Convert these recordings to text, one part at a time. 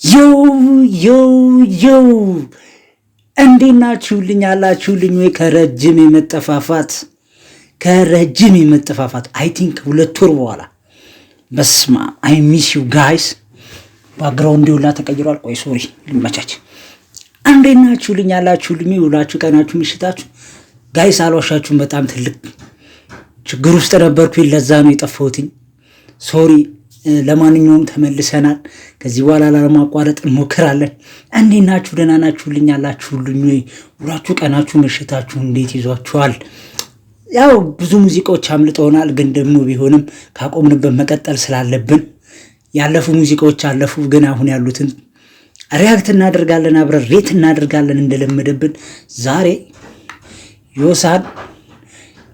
ዮ ዮ ዮ እንዴት ናችሁልኝ? አላችሁልኝ ወይ? ከረጅም የመጠፋፋት አይ ቲንክ 2 ወር በኋላ በስማ አይ ሚስ ዩ ጋይስ። ባክግራውንድ ሁላ ተቀይሯል። ቆይ ሶሪ ልመቻች። እንዴት ናችሁልኝ? አላችሁልኝ? ውላችሁ ቀናችሁ ምሽታችሁ ጋይስ አልዋሻችሁም። በጣም ትልቅ ችግር ውስጥ ነበርኩኝ። ለዛ ነው የጠፋሁትኝ። ሶሪ። ለማንኛውም ተመልሰናል። ከዚህ በኋላ ላለማቋረጥ እንሞክራለን። እንዴት ናችሁ? ደህና ናችሁልኝ? አላችሁልኝ? ውላችሁ ቀናችሁ ምሽታችሁ እንዴት ይዟችኋል? ያው ብዙ ሙዚቃዎች አምልጠውናል፣ ግን ደግሞ ቢሆንም ካቆምንበት መቀጠል ስላለብን ያለፉ ሙዚቃዎች አለፉ። ግን አሁን ያሉትን ሪያክት እናደርጋለን፣ አብረን ሬት እናደርጋለን እንደለመደብን። ዛሬ ዮሳን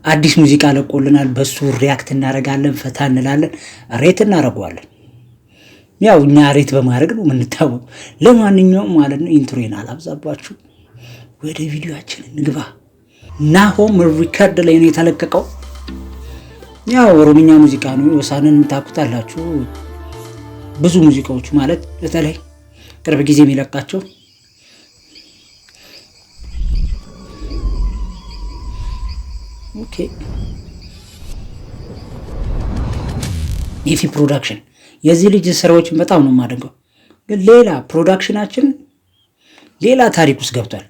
አዲስ ሙዚቃ ለቆልናል። በሱ ሪያክት እናደርጋለን፣ ፈታ እንላለን፣ ሬት እናደርገዋለን። ያው እኛ ሬት በማድረግ ነው የምንታወቅ። ለማንኛውም ማለት ነው ኢንትሮን አላብዛባችሁ፣ ወደ ቪዲዮአችን እንግባ። ናሆም ሪከርድ ላይ ነው የተለቀቀው። ያው ኦሮምኛ ሙዚቃ ነው። ዮሳንን ታውቁታላችሁ። ብዙ ሙዚቃዎች ማለት በተለይ ቅርብ ጊዜ የሚለቃቸው ኦኬ የፊ ፕሮዳክሽን የዚህ ልጅ ስራዎችን በጣም ነው የማደንቀው። ግን ሌላ ፕሮዳክሽናችን ሌላ ታሪክ ውስጥ ገብቷል።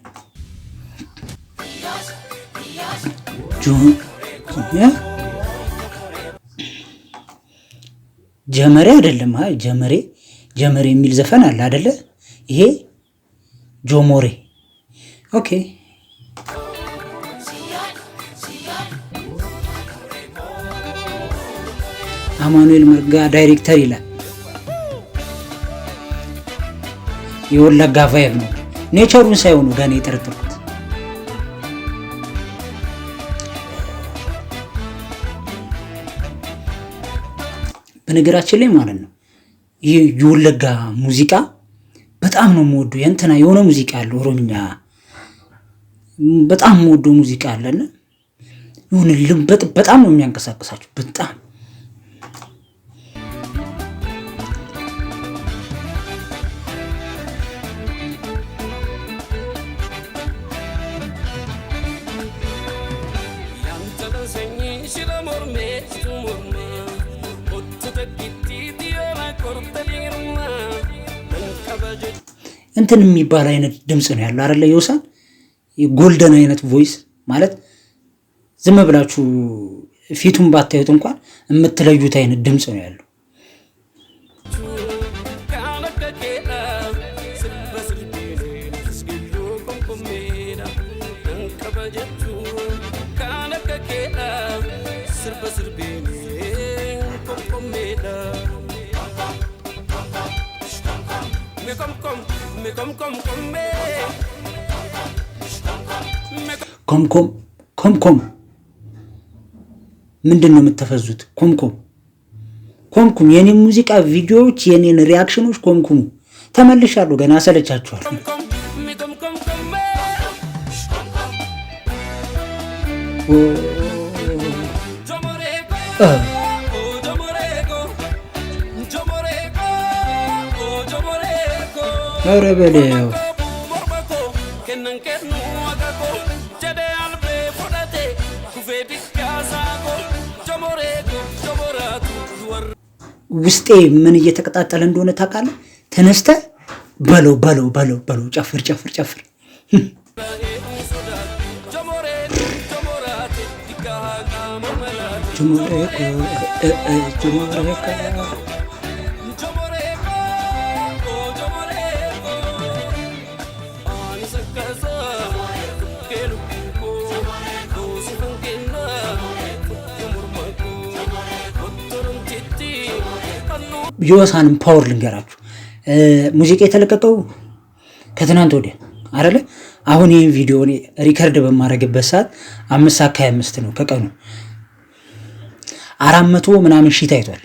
ጀመሬ አይደለም። አይ ጀመሬ የሚል ዘፈን አለ አይደለ? ይሄ ጆሞሬ። ኦኬ አማኑኤል መርጋ ዳይሬክተር ይላል። የወለጋ ቫይብ ነው። ኔቸሩን ሳይሆኑ ጋር ነው የጠረጠርኩት። በነገራችን ላይ ማለት ነው ይህ የወለጋ ሙዚቃ በጣም ነው የምወደው። የእንትና የሆነ ሙዚቃ አለ ኦሮምኛ በጣም የምወደው ሙዚቃ አለና የሆነ ልምበጥ በጣም ነው የሚያንቀሳቅሳችሁ። በጣም እንትን የሚባል አይነት ድምፅ ነው ያለው አይደለ? ዮሳን ጎልደን አይነት ቮይስ ማለት ዝም ብላችሁ ፊቱን ባታዩት እንኳን የምትለዩት አይነት ድምፅ ነው ያለው። ኮምኮም ምንድን ነው የምትፈዙት? ኮምኩም የኔን ሙዚቃ ቪዲዮዎች የኔን ሪያክሽኖች ኮምኩሙ። ተመልሻለሁ። ገና ሰለቻችኋል። ኧረ በለው ውስጤ ምን እየተቀጣጠለ እንደሆነ ታውቃለህ? ተነስተህ በለው ጨፍር ዮሳንም ፓወር ልንገራችሁ። ሙዚቃ የተለቀቀው ከትናንት ወዲያ አይደለ? አሁን ይህን ቪዲዮ ሪከርድ በማድረግበት ሰዓት 5:25 ነው ከቀኑ 400 ምናምን ሺህ ታይቷል።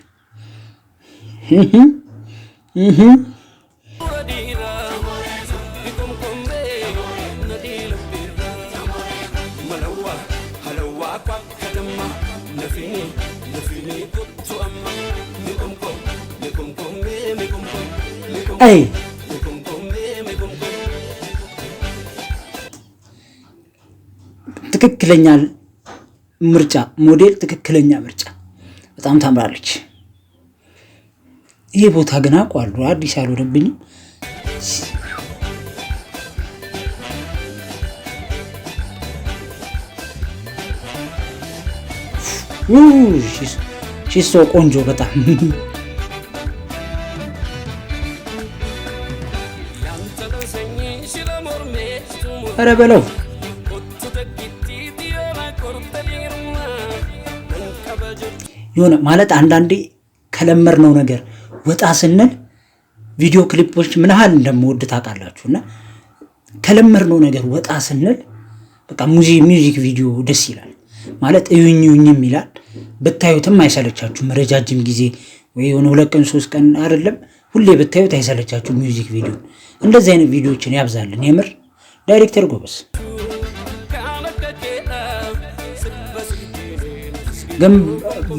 አይ ትክክለኛ ምርጫ ሞዴል፣ ትክክለኛ ምርጫ። በጣም ታምራለች። ይሄ ቦታ ግን አውቀዋለሁ፣ አዲስ አልሆነብኝም። ሺሶ ቆንጆ በጣም ኧረ በለው የሆነ ማለት አንዳንዴ ከለመድነው ነገር ወጣ ስንል ቪዲዮ ክሊፖች ምን ያህል እንደምወድ ታውቃላችሁ። እና ከለመድነው ነገር ወጣ ስንል በቃ ሚውዚክ ቪዲዮ ደስ ይላል ማለት እዩኝም ይላል። ብታዩትም አይሰለቻችሁም። ረጃጅም ጊዜ ወይ የሆነ 2 ቀን 3 ቀን አይደለም ሁሌ ብታዩት አይሰለቻችሁም ሚውዚክ ቪዲዮ። እንደዚህ አይነት ቪዲዮዎችን ያብዛልን የምር ዳይሬክተር ጎበስ። ግን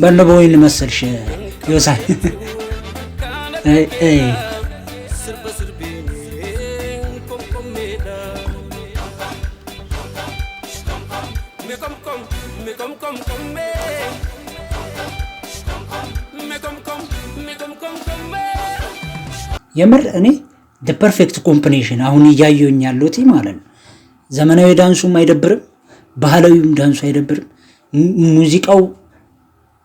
በነበወይን መሰልሽ ይወሳል የምር እኔ ፐርፌክት ኮምቢኔሽን አሁን እያየሁኝ ያለሁት ማለት ነው። ዘመናዊ ዳንሱም አይደብርም፣ ባህላዊም ዳንሱ አይደብርም። ሙዚቃው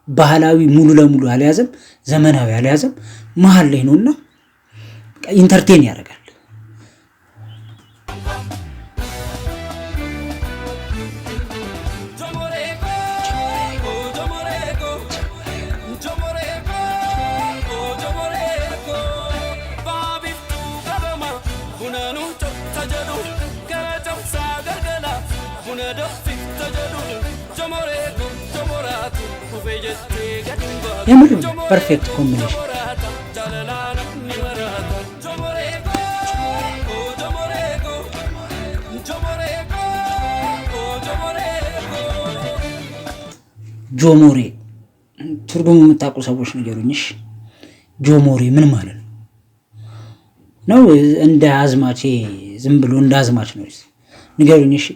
ባህላዊ ሙሉ ለሙሉ አልያዘም፣ ዘመናዊ አልያዘም፣ መሀል ላይ ነውና ኢንተርቴን ያደርጋል። የምር ፐርፌክት ኮምቢኔሽን ጆሞሬ ትርጉሙ የምታውቁ ሰዎች ንገሩኝሽ። ጆሞሬ ምን ማለት ነው? ነው እንደ አዝማች ዝም ብሎ እንደ አዝማች ነው ንገሩኝሽ።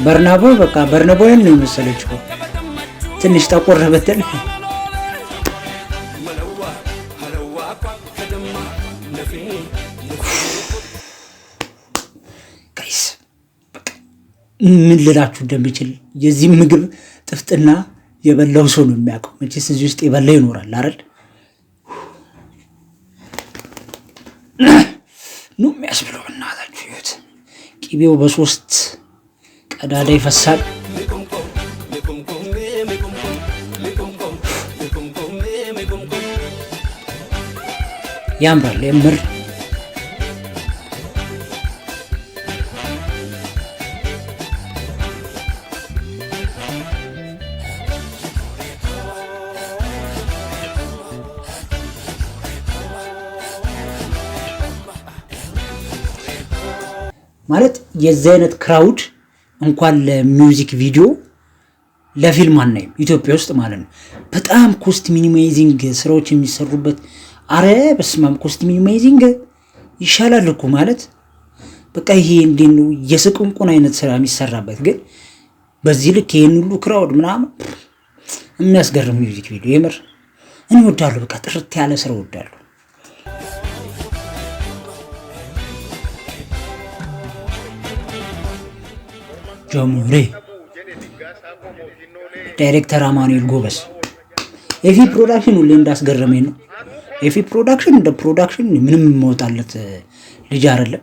በርናቦ በቃ በርናቦን ነው የመሰለችው ትንሽ ጠቆር በተል ጋይስ ምን ልላችሁ እንደምችል የዚህ ምግብ ጥፍጥና የበላው ሰው ነው የሚያውቀው። መቼስ እዚህ ውስጥ የበላ ይኖራል አይደል? ነው የሚያስብለው። እናታችሁ ይሁት ቂቤው በሶስት ቀዳዳ ይፈሳል። ያምራል የምር። ማለት የዚህ አይነት ክራውድ እንኳን ለሚውዚክ ቪዲዮ ለፊልም አናይም ኢትዮጵያ ውስጥ ማለት ነው። በጣም ኮስት ሚኒማይዚንግ ስራዎች የሚሰሩበት። አረ በስማም ኮስት ሚኒማይዚንግ ይሻላል እኮ ማለት በቃ ይሄ እንዴት ነው የስቅንቁን አይነት ስራ የሚሰራበት። ግን በዚህ ልክ ይሄን ሁሉ ክራውድ ምናምን የሚያስገርም ሚውዚክ ቪዲዮ የምር እኔ እወዳለሁ። በቃ ጥርት ያለ ስራ እወዳለሁ። ጆሞሬ ዳይሬክተር አማኑኤል ጎበስ። ኤፊ ፕሮዳክሽን ሁሌ እንዳስገረመኝ ነው። ኤፊ ፕሮዳክሽን እንደ ፕሮዳክሽን ምንም መውጣለት ልጅ አይደለም።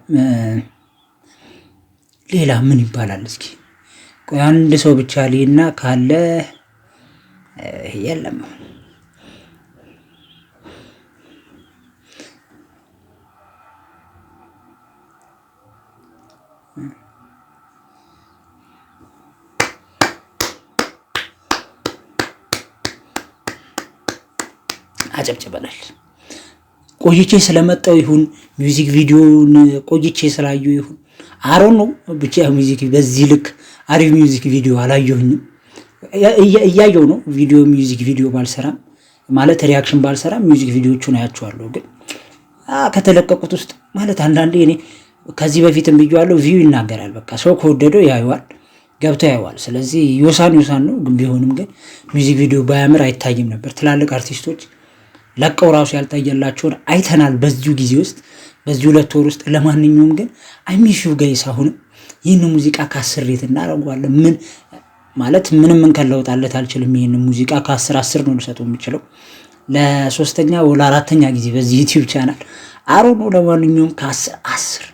ሌላ ምን ይባላል እስኪ ቆይ አንድ ሰው ብቻ ሊና ካለ የለም። አጨብጭበናል። ቆይቼ ስለመጣው ይሁን ሚውዚክ ቪዲዮን ቆይቼ ስላዩ ይሁን አሮን ነው ብቻ ሚውዚክ በዚህ ልክ አሪፍ ሚውዚክ ቪዲዮ አላየሁኝም። እያየው ነው ቪዲዮ ሚውዚክ ቪዲዮ ባልሰራም ማለት ሪያክሽን ባልሰራም ሚውዚክ ቪዲዮቹን አያቸዋለሁ። ግን ከተለቀቁት ውስጥ ማለት አንዳንዴ እኔ ከዚህ በፊትም ብዬዋለሁ ቪው ይናገራል። በቃ ሰው ከወደደው ያየዋል ገብቶ ያየዋል። ስለዚህ ዮሳን ነው። ግን ቢሆንም ግን ሚውዚክ ቪዲዮ ባያምር አይታይም ነበር። ትላልቅ አርቲስቶች ለቀው ራሱ ያልታየላቸውን አይተናል በዚሁ ጊዜ ውስጥ በዚህ 2 ወር ውስጥ። ለማንኛውም ግን አይሚሹ ጋይስ አሁንም ይህን ሙዚቃ ከ10 ሬት እናደርገዋለን። ምን ማለት ምንም እንከለውጣለት አልችልም። ይህን ሙዚቃ ከ10 ነው ልሰጠው የምችለው ለ3ኛ ወይ ለ4ኛ ጊዜ በዚህ ዩቲዩብ ቻናል አሮ ነው። ለማንኛውም ከ10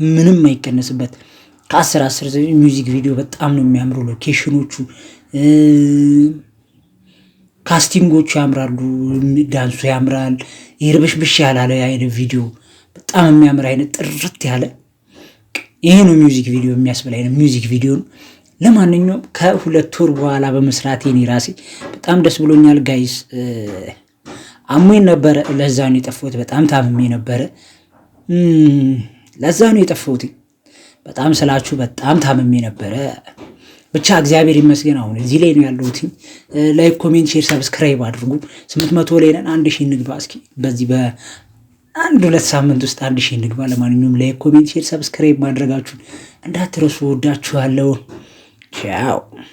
ምንም አይቀነስበት። ከ10 ሚውዚክ ቪዲዮ በጣም ነው የሚያምሩ። ሎኬሽኖቹ ካስቲንጎቹ ያምራሉ፣ ዳንሱ ያምራል። ይርብሽብሽ ያላለ አይነት ቪዲዮ በጣም የሚያምር አይነት ጥርት ያለ ይሄ ነው ሚውዚክ ቪዲዮ የሚያስብል አይነት ሚውዚክ ቪዲዮ ነው። ለማንኛውም ከ2 ወር በኋላ በመስራቴ እኔ ራሴ በጣም ደስ ብሎኛል ጋይስ። አሞኝ ነበረ፣ ለዛ ነው የጠፋሁት። በጣም ታምሜ ነበረ፣ ለዛ ነው የጠፋሁት። በጣም ስላችሁ በጣም ታምሜ ነበረ። ብቻ እግዚአብሔር ይመስገን አሁን እዚህ ላይ ነው ያለሁት። ላይክ፣ ኮሜንት፣ ሼር፣ ሰብስክራይብ አድርጉ። 800 ላይ ነን። 1000 እንግባ እስኪ በዚህ በ1-2 ሳምንት ውስጥ 1000 እንግባ። ለማንኛውም ላይክ፣ ኮሜንት፣ ሼር፣ ሰብስክራይብ ማድረጋችሁን እንዳትረሱ። ወዳችኋለሁ። ቻው